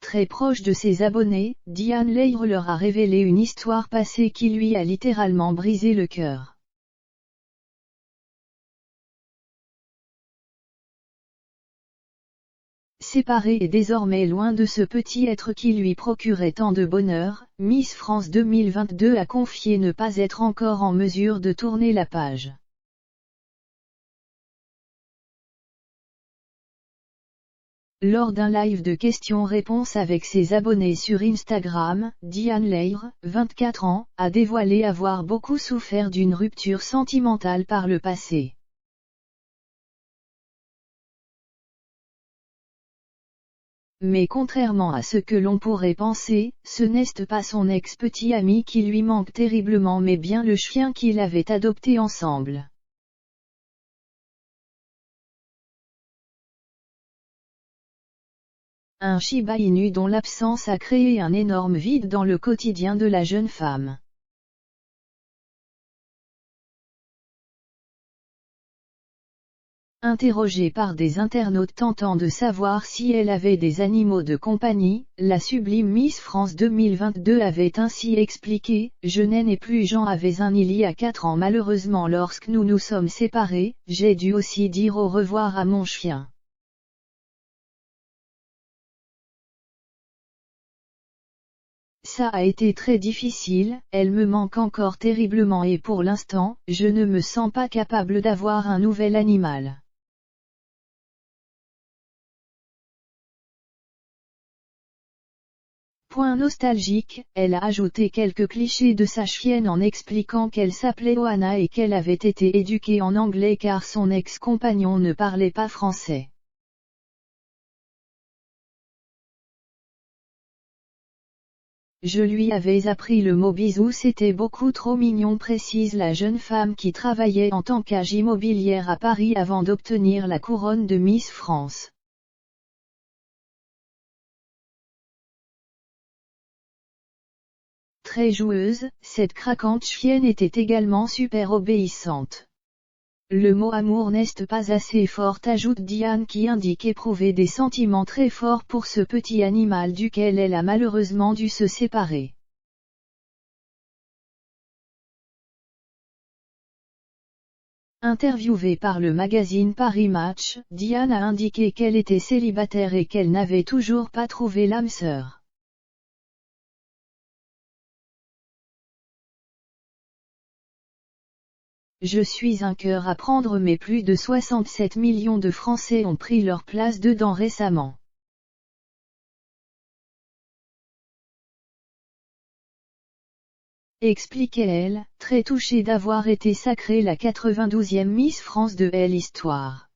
Très proche de ses abonnés, Diane Lair leur a révélé une histoire passée qui lui a littéralement brisé le cœur. Séparée et désormais loin de ce petit être qui lui procurait tant de bonheur, Miss France 2022 a confié ne pas être encore en mesure de tourner la page. Lors d'un live de questions-réponses avec ses abonnés sur Instagram, Diane Lair, 24 ans, a dévoilé avoir beaucoup souffert d'une rupture sentimentale par le passé. Mais contrairement à ce que l'on pourrait penser, ce n'est pas son ex-petit ami qui lui manque terriblement mais bien le chien qu'ils avaient adopté ensemble. Un Shiba Inu dont l'absence a créé un énorme vide dans le quotidien de la jeune femme. Interrogée par des internautes tentant de savoir si elle avait des animaux de compagnie, la sublime Miss France 2022 avait ainsi expliqué « Je n'ai plus j'en avais un il y a 4 ans malheureusement lorsque nous nous sommes séparés, j'ai dû aussi dire au revoir à mon chien. Ça a été très difficile, elle me manque encore terriblement et pour l'instant, je ne me sens pas capable d'avoir un nouvel animal. » Point nostalgique, elle a ajouté quelques clichés de sa chienne en expliquant qu'elle s'appelait Oana et qu'elle avait été éduquée en anglais car son ex-compagnon ne parlait pas français. Je lui avais appris le mot bisou, c'était beaucoup trop mignon, précise la jeune femme qui travaillait en tant qu'agent immobilière à Paris avant d'obtenir la couronne de Miss France. Très joueuse, cette craquante chienne était également super obéissante. Le mot amour n'est pas assez fort, ajoute Diane qui indique éprouver des sentiments très forts pour ce petit animal duquel elle a malheureusement dû se séparer. Interviewée par le magazine Paris Match, Diane a indiqué qu'elle était célibataire et qu'elle n'avait toujours pas trouvé l'âme sœur. Je suis un cœur à prendre mais plus de 67 millions de Français ont pris leur place dedans récemment. Expliquait-elle, très touchée d'avoir été sacrée la 92e Miss France de l'histoire.